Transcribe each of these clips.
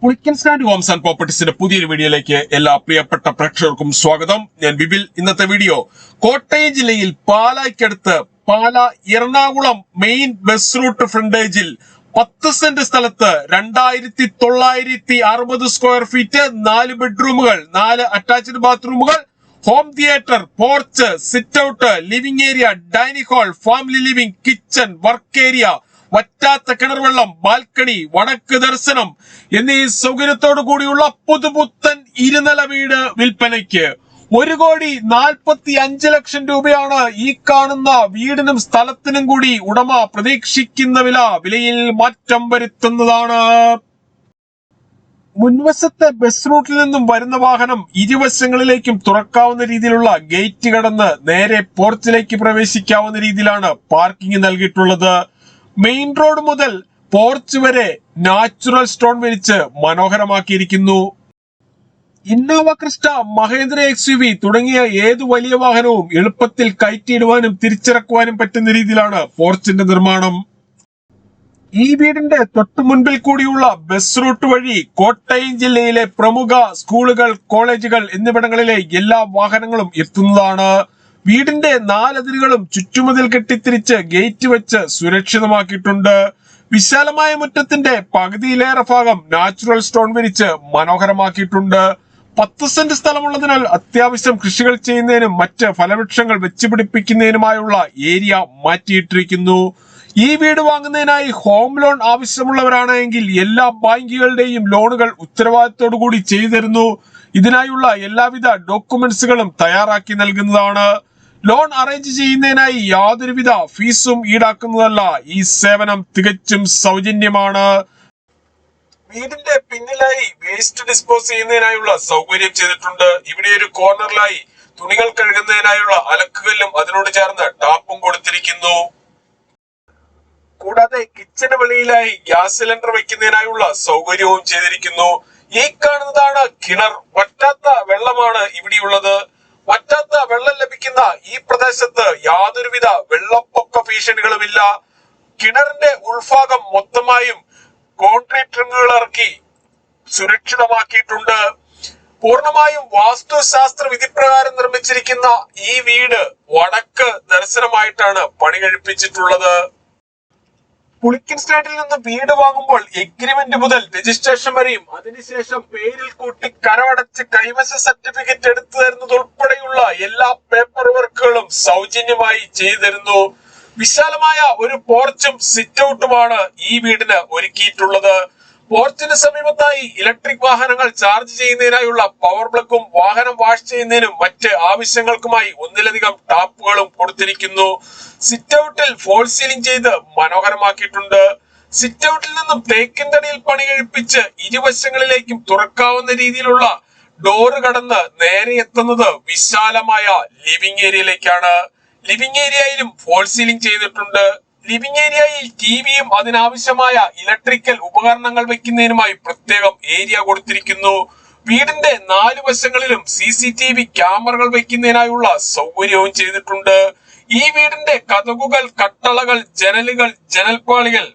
Pulickan stand Holmes and പ്രോപ്പർട്ടീസിന്റെ പുതിയൊരു വീഡിയോയിലേക്ക് എല്ലാ പ്രിയപ്പെട്ട പ്രേക്ഷകർക്കും സ്വാഗതം. ഞാൻ ബിബിൽ. ഇന്നത്തെ വീഡിയോ കോട്ടയം ജില്ലയിൽ പാലായ്ക്കടുത്ത് Pala Ernakulam main bus route ഫ്രണ്ടേജിൽ 10 സെന്റ് സ്ഥലത്ത് 2960 സ്ക്വയർ ഫീറ്റ്, 4 ബെഡ്റൂമുകൾ, 4 അറ്റാച്ച്ഡ് ബാത്റൂമുകൾ, home theatre, porch, sit out, living area, dining hall, family living, kitchen, work area, വറ്റാത്ത കിണർവെള്ളം, ബാൽക്കണി, വടക്ക് ദർശനം എന്നീ സൗകര്യത്തോടു കൂടിയുള്ള പുതുപുത്തൻ ഇരുനില വീട് വിൽപ്പനയ്ക്ക്. 1,45,00,000 രൂപയാണ് ഈ കാണുന്ന വീടിനും സ്ഥലത്തിനും കൂടി ഉടമ പ്രതീക്ഷിക്കുന്ന വിലയിൽ മാറ്റം വരുത്തുന്നതാണ്. മുൻവശത്തെ ബസ് റൂട്ടിൽ നിന്നും വരുന്ന വാഹനം ഇരുവശങ്ങളിലേക്കും തുറക്കാവുന്ന രീതിയിലുള്ള ഗേറ്റ് കടന്ന് നേരെ പോർച്ചിലേക്ക് പ്രവേശിക്കാവുന്ന രീതിയിലാണ് പാർക്കിംഗ് നൽകിയിട്ടുള്ളത്. മെയിൻ റോഡ് മുതൽ പോർച്ച് വരെ നാച്ചുറൽ സ്റ്റോൺ വിരിച്ച് മനോഹരമാക്കിയിരിക്കുന്നു. ഇന്നോവ ക്രിസ്റ്റ, മഹേന്ദ്ര XUV തുടങ്ങിയ ഏതു വലിയ വാഹനവും എളുപ്പത്തിൽ കയറ്റിയിടുവാനും തിരിച്ചിറക്കുവാനും പറ്റുന്ന രീതിയിലാണ് പോർച്ചിന്റെ നിർമ്മാണം. ഈ വീടിന്റെ തൊട്ടു മുൻപിൽ കൂടിയുള്ള ബസ് റൂട്ട് വഴി കോട്ടയം ജില്ലയിലെ പ്രമുഖ സ്കൂളുകൾ, കോളേജുകൾ എന്നിവിടങ്ങളിലെ എല്ലാ വാഹനങ്ങളും എത്തുന്നതാണ്. വീടിന്റെ 4 അതിരുകളും ചുറ്റുമതിൽ കെട്ടിത്തിരിച്ച് ഗേറ്റ് വെച്ച് സുരക്ഷിതമാക്കിയിട്ടുണ്ട്. വിശാലമായ മുറ്റത്തിന്റെ പകുതിയിലേറെ ഭാഗം നാച്ചുറൽ സ്റ്റോൺ വിരിച്ച് മനോഹരമാക്കിയിട്ടുണ്ട്. 10 സെന്റ് സ്ഥലമുള്ളതിനാൽ അത്യാവശ്യം കൃഷികൾ ചെയ്യുന്നതിനും മറ്റ് ഫലവൃക്ഷങ്ങൾ വെച്ചുപിടിപ്പിക്കുന്നതിനുമായുള്ള ഏരിയ മാറ്റിയിട്ടിരിക്കുന്നു. ഈ വീട് വാങ്ങുന്നതിനായി ഹോം ലോൺ ആവശ്യമുള്ളവരാണെങ്കിൽ എല്ലാ ബാങ്കുകളുടെയും ലോണുകൾ ഉത്തരവാദിത്തോടു കൂടി ചെയ്തു തരുന്നു. ഇതിനായുള്ള എല്ലാവിധ ഡോക്യുമെന്റ്സുകളും തയ്യാറാക്കി നൽകുന്നതാണ്. ലോൺ അറേഞ്ച് ചെയ്യുന്നതിനായി യാതൊരുവിധ ഫീസും ഈടാക്കുന്നതല്ല. ഈ സേവനം തികച്ചും സൗജന്യമാണ്. വീടിന്റെ പിന്നിലായി വേസ്റ്റ് ഡിസ്പോസ് ചെയ്യുന്നതിനായുള്ള സൗകര്യം ചെയ്തിട്ടുണ്ട്. ഇവിടെ ഒരു കോർണറിലായി തുണികൾ കഴുകുന്നതിനായുള്ള അലക്കുകല്ലും അതിനോട് ചേർന്ന് ടാപ്പും കൊടുത്തിരിക്കുന്നു. കൂടാതെ കിച്ചന് വെളിയിലായി ഗ്യാസ് സിലിണ്ടർ വെക്കുന്നതിനായുള്ള സൗകര്യവും ചെയ്തിരിക്കുന്നു. ഈ കാണുന്നതാണ് കിണർ. വറ്റാത്ത വെള്ളമാണ് ഇവിടെയുള്ളത്. വറ്റാത്ത വെള്ളം ലഭിക്കുന്ന ഈ പ്രദേശത്ത് യാതൊരുവിധ വെള്ളപ്പൊക്ക ഭീഷണികളുമില്ല. കിണറിന്റെ ഉൾഭാഗം മൊത്തമായും കോൺക്രീറ്റ് റിങ്ങുകൾ ഇറക്കി സുരക്ഷിതമാക്കിയിട്ടുണ്ട്. പൂർണ്ണമായും വാസ്തുശാസ്ത്ര വിധിപ്രകാരം നിർമ്മിച്ചിരിക്കുന്ന ഈ വീട് വടക്ക് ദർശനമായിട്ടാണ് പണി കഴിപ്പിച്ചിട്ടുള്ളത്. പുളിക്കൻ സ്റ്റാൻഡിൽ നിന്ന് വീട് വാങ്ങുമ്പോൾ എഗ്രിമെന്റ് മുതൽ രജിസ്ട്രേഷൻ വരെയും അതിനുശേഷം പേരിൽ കൂട്ടി കരമടച്ച് കൈവശ സർട്ടിഫിക്കറ്റ് എടുത്തു തരുന്നത് ഉൾപ്പെടെയുള്ള എല്ലാ പേപ്പർ വർക്കുകളും സൗജന്യമായി ചെയ്തു തരുന്നു. വിശാലമായ ഒരു പോർച്ചും സിറ്റ് ഔട്ടുമാണ് ഈ വീടിന് ഒരുക്കിയിട്ടുള്ളത്. പോർച്ചിന് സമീപത്തായി ഇലക്ട്രിക് വാഹനങ്ങൾ ചാർജ് ചെയ്യുന്നതിനായുള്ള പവർ പ്ലഗും വാഹനം വാഷ് ചെയ്യുന്നതിനും മറ്റ് ആവശ്യങ്ങൾക്കുമായി ഒന്നിലധികം ടാപ്പുകളും കൊടുത്തിരിക്കുന്നു. സിറ്റ് ഔട്ടിൽ ഫോൾ സീലിംഗ് ചെയ്ത് മനോഹരമാക്കിയിട്ടുണ്ട്. സിറ്റ് ഔട്ടിൽ നിന്നും തേക്കിൻ തടിയിൽ പണി കഴിപ്പിച്ച് ഇരുവശങ്ങളിലേക്കും തുറക്കാവുന്ന രീതിയിലുള്ള ഡോറ് കടന്ന് നേരെ എത്തുന്നത് വിശാലമായ ലിവിംഗ് ഏരിയയിലേക്കാണ്. ലിവിംഗ് ഏരിയയിലും ഫോൾ സീലിംഗ് ചെയ്തിട്ടുണ്ട്. ലിവിംഗ് ഏരിയയിൽ ടിവിയും അതിനാവശ്യമായ ഇലക്ട്രിക്കൽ ഉപകരണങ്ങൾ വെക്കുന്നതിനുമായി പ്രത്യേകം ഏരിയ കൊടുത്തിരിക്കുന്നു. വീടിന്റെ 4 വശങ്ങളിലും CCTV ക്യാമറകൾ വെക്കുന്നതിനായുള്ള സൗകര്യവും ചെയ്തിട്ടുണ്ട്. ഈ വീടിന്റെ കതകുകൾ, കട്ടളകൾ, ജനലുകൾ, ജനൽപ്പാളികൾ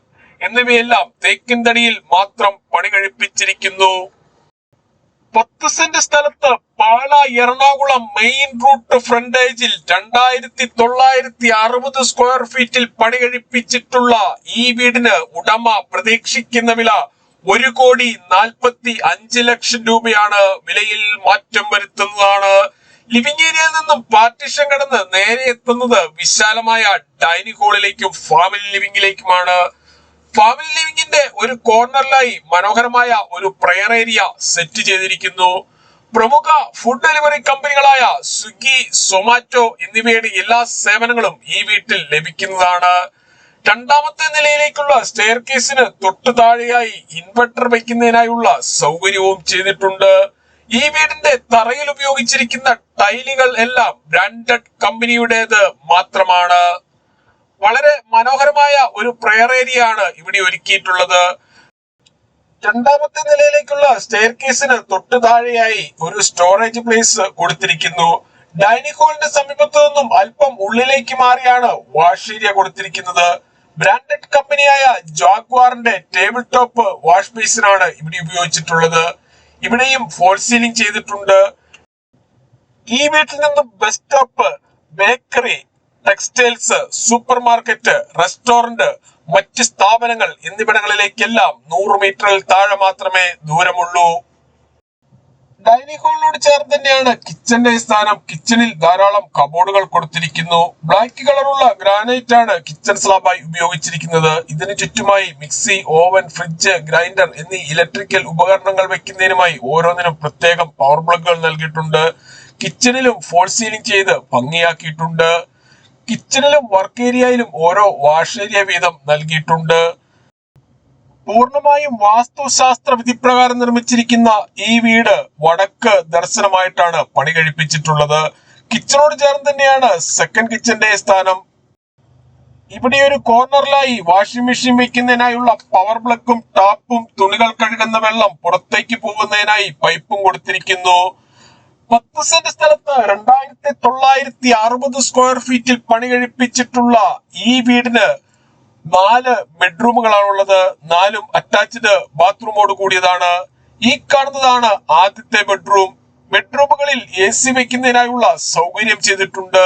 എന്നിവയെല്ലാം തേക്കിൻ തടിയിൽ മാത്രം പണി കഴിപ്പിച്ചിരിക്കുന്നു. 10 സെന്റ് സ്ഥലത്ത് പാലാ എറണാകുളം മെയിൻ റൂട്ട് ഫ്രണ്ടേജിൽ 2960 സ്ക്വയർ ഫീറ്റിൽ പണി കഴിപ്പിച്ചിട്ടുള്ള ഈ വീടിന് ഉടമ പ്രതീക്ഷിക്കുന്ന വില 1,45,00,000 രൂപയാണ്. വിലയിൽ മാറ്റം വരുത്തുന്നതാണ്. ലിവിംഗ് ഏരിയയിൽ നിന്നും പാർട്ടീഷൻ കടന്ന് നേരെ എത്തുന്നത് വിശാലമായ ഡൈനിങ് ഹാളിലേക്കും ഫാമിലി ലിവിംഗിലേക്കുമാണ്. ഫാമിലി ലിവിംഗിന്റെ ഒരു കോർണറിലായി മനോഹരമായ ഒരു പ്രയർ ഏരിയ സെറ്റ് ചെയ്തിരിക്കുന്നു. പ്രമുഖ ഫുഡ് ഡെലിവറി കമ്പനികളായ സ്വിഗ്ഗി, സൊമാറ്റോ എന്നിവയുടെ എല്ലാ സേവനങ്ങളും ഈ വീട്ടിൽ ലഭിക്കുന്നതാണ്. 2ാമത്തെ നിലയിലേക്കുള്ള സ്റ്റെയർ കേസിന് തൊട്ടു താഴെയായി ഇൻവെർട്ടർ വയ്ക്കുന്നതിനായുള്ള സൗകര്യവും ചെയ്തിട്ടുണ്ട്. ഈ വീടിന്റെ തറയിൽ ഉപയോഗിച്ചിരിക്കുന്ന ടൈലുകൾ എല്ലാം ബ്രാൻഡഡ് കമ്പനിയുടേത് മാത്രമാണ്. വളരെ മനോഹരമായ ഒരു പ്രയർ ഏരിയ ആണ് ഇവിടെ ഒരുക്കിയിട്ടുള്ളത്. 2ാമത്തെ നിലയിലേക്കുള്ള സ്റ്റെയർ കേസിന് തൊട്ടു താഴെയായി ഒരു സ്റ്റോറേജ് പ്ലേസ് കൊടുത്തിരിക്കുന്നു. ഡൈനിങ് ഹാളിന്റെ സമീപത്തു നിന്നും അല്പം ഉള്ളിലേക്ക് മാറിയാണ് വാഷ് ഏരിയ കൊടുത്തിരിക്കുന്നത്. ബ്രാൻഡഡ് കമ്പനിയായ ജാഗ്വാറിന്റെ ടേബിൾ ടോപ്പ് വാഷ് ബേസിനാണ് ഇവിടെ ഉപയോഗിച്ചിട്ടുള്ളത്. ഇവിടെയും ഫോൾ സീലിംഗ് ചെയ്തിട്ടുണ്ട്. ഈ വീട്ടിൽ നിന്നും bus stop, bakery, textiles, super market, restaurant, മറ്റ് സ്ഥാപനങ്ങൾ എന്നിവിടങ്ങളിലേക്കെല്ലാം 100 മീറ്ററിൽ താഴെ മാത്രമേ ദൂരമുള്ളൂ. ഡൈനിങ് ഹാളിനോട് ചേർന്ന് തന്നെയാണ് കിച്ചന്റെ സ്ഥാനം. കിച്ചണിൽ ധാരാളം കബോർഡുകൾ കൊടുത്തിരിക്കുന്നു. ബ്ലാക്ക് കളറുള്ള ഗ്രാനൈറ്റ് ആണ് കിച്ചൺ സ്ലാബായി ഉപയോഗിച്ചിരിക്കുന്നത്. ഇതിന് ചുറ്റുമായി മിക്സി, ഓവൻ, ഫ്രിഡ്ജ്, ഗ്രൈൻഡർ എന്നീ ഇലക്ട്രിക്കൽ ഉപകരണങ്ങൾ വെക്കുന്നതിനുമായി ഓരോന്നിനും പ്രത്യേകം പവർ പ്ലഗുകൾ നൽകിയിട്ടുണ്ട്. കിച്ചണിലും ഫോൾ സീലിംഗ് ചെയ്ത് ഭംഗിയാക്കിയിട്ടുണ്ട്. കിച്ചണിലും വർക്ക് ഏരിയയിലും ഓരോ വാഷ് ഏരിയ വീതം നൽകിയിട്ടുണ്ട്. പൂർണ്ണമായും വാസ്തുശാസ്ത്ര വിധിപ്രകാരം നിർമ്മിച്ചിരിക്കുന്ന ഈ വീട് വടക്ക് ദർശനമായിട്ടാണ് പണി കഴിപ്പിച്ചിട്ടുള്ളത്. കിച്ചണോട് ചേർന്ന് തന്നെയാണ് സെക്കൻഡ് കിച്ചന്റെ സ്ഥാനം. ഇവിടെ ഒരു കോർണറിലായി വാഷിംഗ് മെഷീൻ വെക്കുന്നതിനായുള്ള പവർ പ്ലഗും ടാപ്പും തുണികൾ കഴുകുന്ന വെള്ളം പുറത്തേക്ക് പോകുന്നതിനായി പൈപ്പും കൊടുത്തിരിക്കുന്നു. 10 സെന്റ് സ്ഥലത്ത് 2960 സ്ക്വയർ ഫീറ്റിൽ പണി കഴിപ്പിച്ചിട്ടുള്ള ഈ വീടിന് 4 ബെഡ്റൂമുകളാണുള്ളത്. 4ഉം അറ്റാച്ച്ഡ് ബാത്റൂമോട് കൂടിയതാണ്. ഈ കാണുന്നതാണ് ആദ്യത്തെ ബെഡ്റൂം. ബെഡ്റൂമുകളിൽ AC വെക്കുന്നതിനായുള്ള സൗകര്യം ചെയ്തിട്ടുണ്ട്.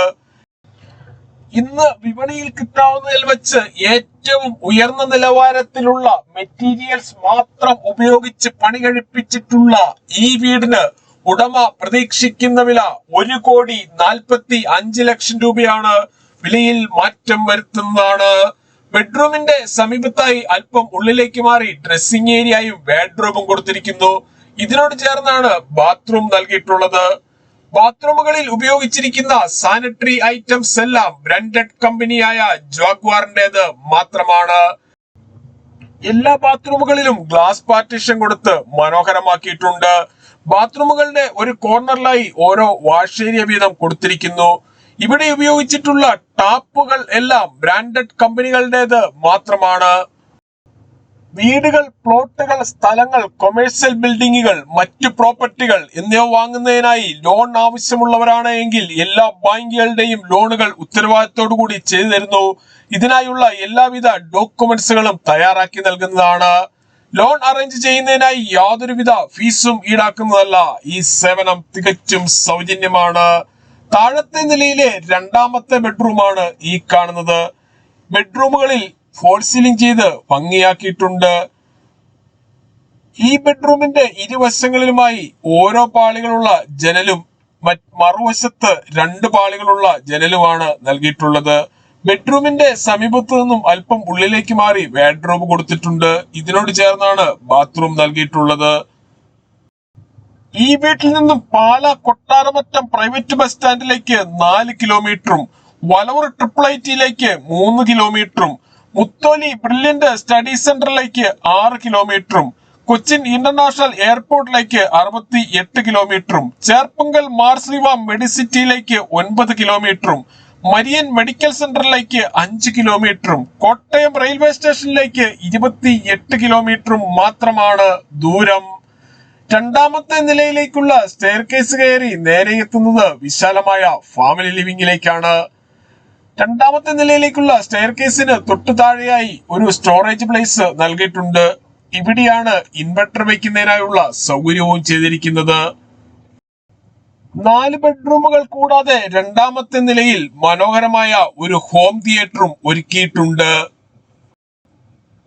ഇന്ന് വിപണിയിൽ കിട്ടാവുന്നതിൽ വെച്ച് ഏറ്റവും ഉയർന്ന നിലവാരത്തിലുള്ള മെറ്റീരിയൽസ് മാത്രം ഉപയോഗിച്ച് പണി കഴിപ്പിച്ചിട്ടുള്ള ഈ വീടിന് ഉടമ പ്രതീക്ഷിക്കുന്ന വില 1,45,00,000 രൂപയാണ്. വിലയിൽ മാറ്റം വരുത്തുന്നതാണ്. ബെഡ്റൂമിന്റെ സമീപത്തായി അല്പം ഉള്ളിലേക്ക് മാറി ഡ്രസ്സിംഗ് ഏരിയയും ബെഡ്റൂമും കൊടുത്തിരിക്കുന്നു. ഇതിനോട് ചേർന്നാണ് ബാത്റൂം നൽകിയിട്ടുള്ളത്. ബാത്റൂമുകളിൽ ഉപയോഗിച്ചിരിക്കുന്ന സാനിറ്ററി ഐറ്റംസ് എല്ലാം ബ്രാൻഡഡ് കമ്പനിയായ ജാഗ്വാറിന്റേത് മാത്രമാണ്. എല്ലാ ബാത്റൂമുകളിലും ഗ്ലാസ് പാർട്ടീഷൻ കൊടുത്ത് മനോഹരമാക്കിയിട്ടുണ്ട്. ബാത്റൂമുകളുടെ ഒരു കോർണറിലായി ഓരോ വാഷ് ഏരിയ വീതം കൊടുത്തിരിക്കുന്നു. ഇവിടെ ഉപയോഗിച്ചിട്ടുള്ള ടാപ്പുകൾ എല്ലാം ബ്രാൻഡഡ് കമ്പനികളുടേത് മാത്രമാണ്. വീടുകൾ, പ്ലോട്ടുകൾ, സ്ഥലങ്ങൾ, കൊമേഴ്സ്യൽ ബിൽഡിങ്ങുകൾ, മറ്റു പ്രോപ്പർട്ടികൾ എന്നിവ വാങ്ങുന്നതിനായി ലോൺ ആവശ്യമുള്ളവരാണ് എങ്കിൽ എല്ലാ ബാങ്കുകളുടെയും ലോണുകൾ ഉത്തരവാദിത്തോടു കൂടി ചെയ്തു തരുന്നു. ഇതിനായുള്ള എല്ലാവിധ ഡോക്യുമെന്റ്സുകളും തയ്യാറാക്കി നൽകുന്നതാണ്. ലോൺ അറേഞ്ച് ചെയ്യുന്നതിനായി യാതൊരുവിധ ഫീസും ഈടാക്കുന്നതല്ല. ഈ സേവനം തികച്ചും സൗജന്യമാണ്. താഴത്തെ നിലയിലെ രണ്ടാമത്തെ ബെഡ്റൂമാണ് ഈ കാണുന്നത്. ബെഡ്റൂമുകളിൽ ഫോൾ സീലിംഗ് ചെയ്ത് ഭംഗിയാക്കിയിട്ടുണ്ട്. ഈ ബെഡ്റൂമിന്റെ ഇരുവശങ്ങളിലുമായി ഓരോ പാളികളുള്ള ജനലും മറുവശത്ത് 2 പാളികളുള്ള ജനലുമാണ് നൽകിയിട്ടുള്ളത്. ബെഡ്റൂമിന്റെ സമീപത്തു നിന്നും അല്പം ഉള്ളിലേക്ക് മാറി ബെഡ്റൂം കൊടുത്തിട്ടുണ്ട്. ഇതിനോട് ചേർന്നാണ് ബാത്റൂം നൽകിയിട്ടുള്ളത്. ഈ വീട്ടിൽ നിന്നും പാല കൊട്ടാരമറ്റം പ്രൈവറ്റ് ബസ് സ്റ്റാൻഡിലേക്ക് 4 കിലോമീറ്ററും വലവൂർ ട്രിപ്പിൾ ഐറ്റിയിലേക്ക് 3 കിലോമീറ്ററും മുത്തോലി ബ്രില്യന്റ് സ്റ്റഡി സെന്ററിലേക്ക് 6 കിലോമീറ്ററും കൊച്ചിൻ ഇന്റർനാഷണൽ എയർപോർട്ടിലേക്ക് 68 കിലോമീറ്ററും ചേർപ്പങ്കൽ മാർസ്ലിവ മെഡിസിറ്റിയിലേക്ക് 9 കിലോമീറ്ററും മരിയൻ മെഡിക്കൽ സെന്ററിലേക്ക് 5 കിലോമീറ്ററും കോട്ടയം റെയിൽവേ സ്റ്റേഷനിലേക്ക് 28 കിലോമീറ്ററും മാത്രമാണ് ദൂരം. രണ്ടാമത്തെ നിലയിലേക്കുള്ള സ്റ്റെയർ കേസ് കയറി നേരെ എത്തുന്നത് വിശാലമായ ഫാമിലി ലിവിംഗിലേക്കാണ്. രണ്ടാമത്തെ നിലയിലേക്കുള്ള സ്റ്റെയർ കേസിന് തൊട്ടു താഴെയായി ഒരു സ്റ്റോറേജ് പ്ലേസ് നൽകിയിട്ടുണ്ട്. ഇവിടെയാണ് ഇൻവെർട്ടർ വയ്ക്കുന്നതിനായുള്ള സൗകര്യവും ചെയ്തിരിക്കുന്നത്. 4 ബെഡ്റൂമുകൾ കൂടാതെ രണ്ടാമത്തെ നിലയിൽ മനോഹരമായ ഒരു ഹോം തിയേറ്ററും ഒരുക്കിയിട്ടുണ്ട്.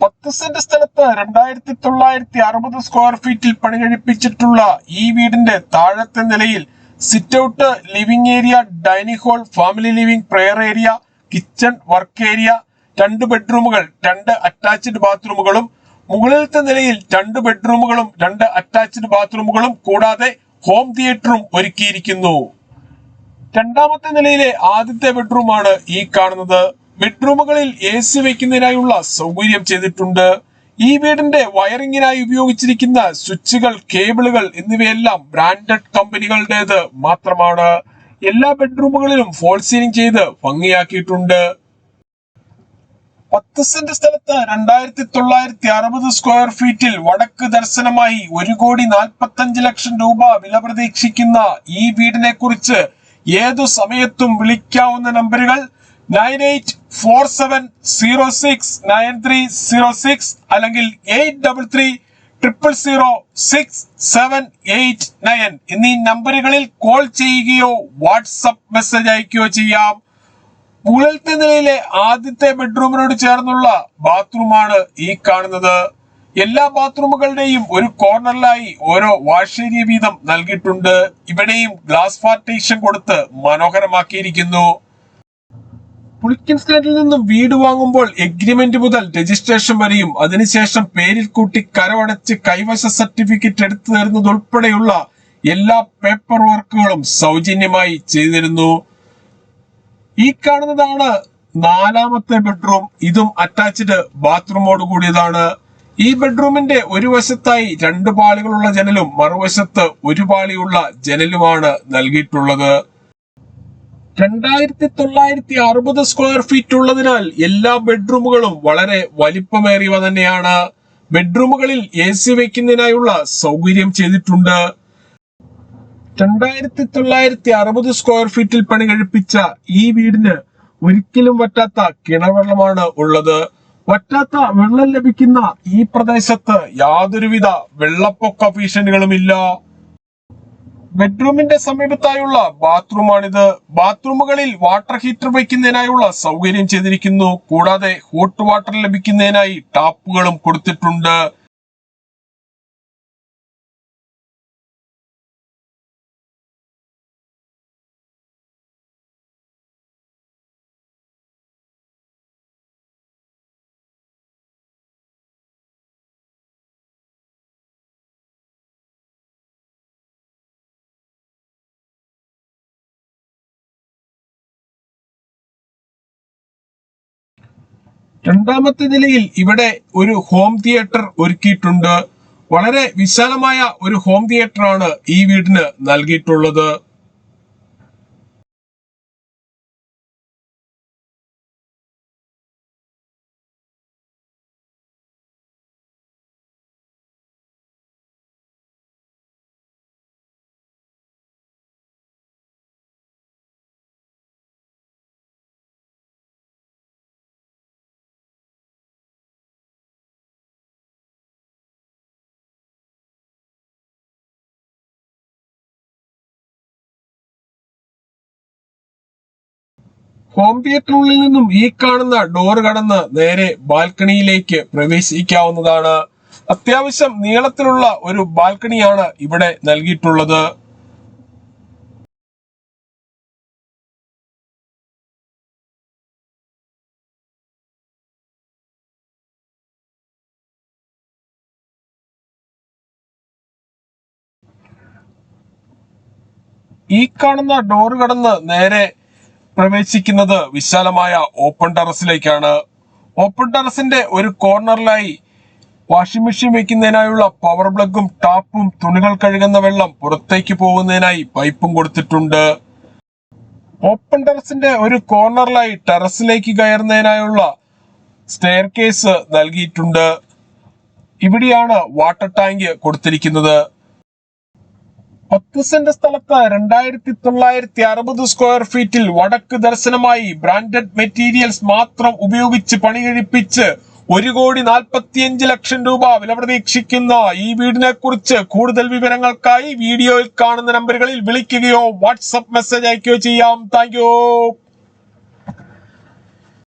10 സെന്റ് സ്ഥലത്ത് 2960 സ്ക്വയർ ഫീറ്റിൽ പണി കഴിപ്പിച്ചിട്ടുള്ള ഈ വീടിന്റെ താഴത്തെ നിലയിൽ sit out, living area, dining hall, family living, prayer area, kitchen, work area, 2 ബെഡ്റൂമുകൾ, 2 അറ്റാച്ച്ഡ് ബാത്റൂമുകളും, മുകളിലത്തെ നിലയിൽ 2 ബെഡ്റൂമുകളും 2 അറ്റാച്ച്ഡ് ബാത്റൂമുകളും കൂടാതെ ഹോം തിയേറ്ററും ഒരുക്കിയിരിക്കുന്നു. രണ്ടാമത്തെ നിലയിലെ ആദ്യത്തെ ബെഡ്റൂമാണ് ഈ കാണുന്നത്. ബെഡ്റൂമുകളിൽ AC വെക്കുന്നതിനായുള്ള സൗകര്യം ചെയ്തിട്ടുണ്ട്. ഈ വീടിന്റെ വയറിങ്ങിനായി ഉപയോഗിച്ചിരിക്കുന്ന സ്വിച്ചുകൾ, കേബിളുകൾ എന്നിവയെല്ലാം ബ്രാൻഡഡ് കമ്പനികളുടേത് മാത്രമാണ്. എല്ലാ ബെഡ്റൂമുകളിലും ഫോൾ സീലിംഗ് ചെയ്ത് ഭംഗിയാക്കിയിട്ടുണ്ട്. 10 സെന്റ് സ്ഥലത്ത് 2960 സ്ക്വയർ ഫീറ്റിൽ വടക്ക് ദർശനമായി 1,45,00,000 രൂപ വില പ്രതീക്ഷിക്കുന്ന ഈ വീടിനെ കുറിച്ച് ഏതു സമയത്തും വിളിക്കാവുന്ന നമ്പറുകൾ 9847069306 അല്ലെങ്കിൽ 83300679 എന്നീ നമ്പറുകളിൽ കോൾ ചെയ്യുകയോ വാട്സപ്പ് മെസ്സേജ് അയക്കുകയോ ചെയ്യാം. മുകളിലത്തെ നിലയിലെ ആദ്യത്തെ ബെഡ്റൂമിനോട് ചേർന്നുള്ള ബാത്റൂമാണ് ഈ കാണുന്നത്. എല്ലാ ബാത്റൂമുകളുടെയും ഒരു കോർണറിലായി ഓരോ വാഷ് ഏരിയ വീതം നൽകിയിട്ടുണ്ട്. ഇവിടെയും ഗ്ലാസ് പാർട്ടീഷൻ കൊടുത്ത് മനോഹരമാക്കിയിരിക്കുന്നു. പുളിക്കൻ സ്റ്റാൻഡിൽ നിന്നും വീട് വാങ്ങുമ്പോൾ എഗ്രിമെന്റ് മുതൽ രജിസ്ട്രേഷൻ വരെയും അതിനുശേഷം പേരിൽ കൂട്ടി കരമടച്ച് കൈവശ സർട്ടിഫിക്കറ്റ് എടുത്തു തരുന്നതുൾപ്പെടെയുള്ള എല്ലാ പേപ്പർ വർക്കുകളും സൗജന്യമായി ചെയ്തിരുന്നു. ഈ കാണുന്നതാണ് നാലാമത്തെ ബെഡ്റൂം. ഇതും അറ്റാച്ച്ഡ് ബാത്റൂമോട് കൂടിയതാണ്. ഈ ബെഡ്റൂമിന്റെ ഒരു വശത്തായി 2 പാളികളുള്ള ജനലും മറുവശത്ത് 1 പാളിയുള്ള ജനലുമാണ് നൽകിയിട്ടുള്ളത്. 2960 സ്ക്വയർ ഫീറ്റ് ഉള്ളതിനാൽ എല്ലാ ബെഡ്റൂമുകളും വളരെ വലിപ്പമേറിയവ തന്നെയാണ്. ബെഡ്റൂമുകളിൽ AC വയ്ക്കുന്നതിനായുള്ള സൗകര്യം ചെയ്തിട്ടുണ്ട്. 2960 സ്ക്വയർ ഫീറ്റിൽ പണി കഴിപ്പിച്ച ഈ വീടിന് ഒരിക്കലും വറ്റാത്ത കിണർവെള്ളമാണ് ഉള്ളത്. വറ്റാത്ത വെള്ളം ലഭിക്കുന്ന ഈ പ്രദേശത്ത് യാതൊരുവിധ വെള്ളപ്പൊക്ക ഭീഷണികളുമില്ല. ബെഡ്റൂമിന്റെ സമീപത്തായുള്ള ബാത്റൂമാണിത്. ബാത്റൂമുകളിൽ വാട്ടർ ഹീറ്റർ വയ്ക്കുന്നതിനായുള്ള സൗകര്യം ചെയ്തിരിക്കുന്നു. കൂടാതെ ഹോട്ട് വാട്ടർ ലഭിക്കുന്നതിനായി ടാപ്പുകളും കൊടുത്തിട്ടുണ്ട്. രണ്ടാമത്തെ നിലയിൽ ഇവിടെ ഒരു ഹോം തിയേറ്റർ ഒരുക്കിയിട്ടുണ്ട്. വളരെ വിശാലമായ ഒരു ഹോം തിയേറ്റർ ആണ് ഈ വീടിന് നൽകിയിട്ടുള്ളത്. ഹോം തിയേറ്ററിനുള്ളിൽ നിന്നും ഈ കാണുന്ന ഡോർ കടന്ന് നേരെ ബാൽക്കണിയിലേക്ക് പ്രവേശിക്കാവുന്നതാണ്. അത്യാവശ്യം നീളത്തിലുള്ള ഒരു ബാൽക്കണിയാണ് ഇവിടെ നൽകിയിട്ടുള്ളത്. ഈ കാണുന്ന ഡോർ കടന്ന് നേരെ പ്രവേശിക്കുന്നത് വിശാലമായ ഓപ്പൺ ടെറസിലേക്കാണ്. ഓപ്പൺ ടെറസിന്റെ ഒരു കോർണറിലായി വാഷിംഗ് മെഷീൻ വെക്കുന്നതിനായുള്ള പവർ പ്ലഗും ടാപ്പും തുണികൾ കഴുകുന്ന വെള്ളം പുറത്തേക്ക് പോകുന്നതിനായി പൈപ്പും കൊടുത്തിട്ടുണ്ട്. ഓപ്പൺ ടെറസിന്റെ ഒരു കോർണറിലായി ടെറസിലേക്ക് കയറുന്നതിനായുള്ള സ്റ്റെയർ കേസ് നൽകിയിട്ടുണ്ട്. ഇവിടെയാണ് വാട്ടർ ടാങ്ക് കൊടുത്തിരിക്കുന്നത്. 10 സെന്റ് സ്ഥലത്ത് 2960 സ്ക്വയർ ഫീറ്റിൽ വടക്ക് ദർശനമായി ബ്രാൻഡഡ് മെറ്റീരിയൽസ് മാത്രം ഉപയോഗിച്ച് പണി കഴിപ്പിച്ച് 1,45,00,000 രൂപ വില പ്രതീക്ഷിക്കുന്ന ഈ വീടിനെ കുറിച്ച് കൂടുതൽ വിവരങ്ങൾക്കായി വീഡിയോയിൽ കാണുന്ന നമ്പറുകളിൽ വിളിക്കുകയോ വാട്സപ്പ് മെസ്സേജ് അയക്കുകയോ ചെയ്യാം. Thank you.